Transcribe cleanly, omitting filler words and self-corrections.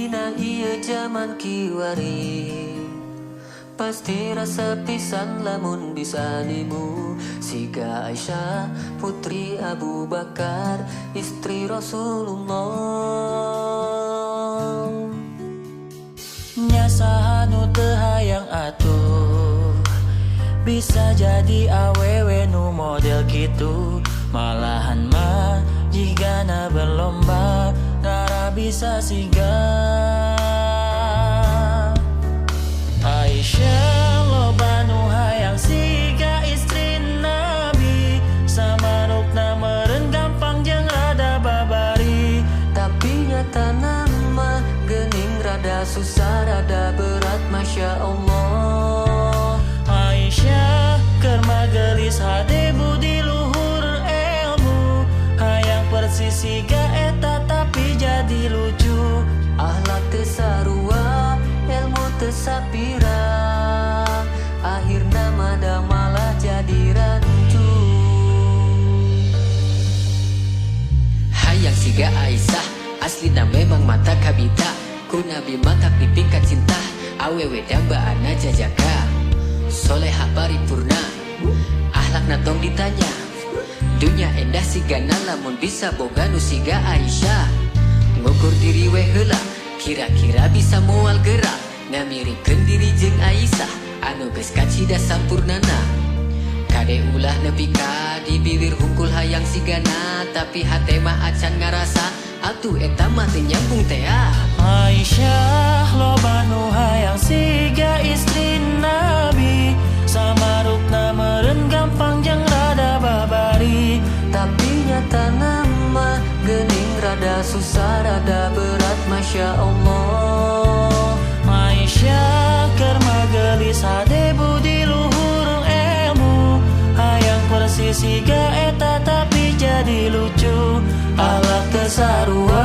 dina ieu zaman kiwari, pasti rasa pisan lamun bisa nimu. Siga Aisyah putri Abu Bakar, istri Rasulullah. Nyasaha nu teu hayang atuh, bisa jadi awewe nu model gitu. Malahan mah jigana berlomba ngara bisa siga. Aisyah loba nu hayang siga istri Nabi, samanukna meureun gampang jeung rada babari. Tapi nyata nama geuning rada susah rada berat, Masya Allah. Aisyah keur magelis hade budi luhur ilmu, hayang persis siga eta tapi jadi lucu. Akhlak teu sarua, ilmu teu sapira, akhirna mada malah jadi rancu. Hayang siga Aisyah, aslina memang mata kabita, ku Nabi mantap dipingkat cinta, awewe dambaana jajaga. Soleha paripurna, akhlakna tong ditanya, dunya endah sigana lamun bisa boga nu siga Aisyah. Ngukur diri we heula, kira-kira bisa moal gerak, ngamirikeun diri jeung Aisyah, anu geus kacida sampurnana. Kade ulah nepi ka di bibir hungkul hayang sigana, tapi hate mah acan ngarasa atuh eta mah teu nyambung teh. Aisyah loba nu hayang siga istri Nabi, samarukna meureun gampang jeung rada babari. Tapi nyata nama geuning rada susah rada berat, Masya Allah. Aisyah keur magelis hade budi luhur ilmu, hayang persis siga eta tapi jadi lucu. Akhlak teu sarua,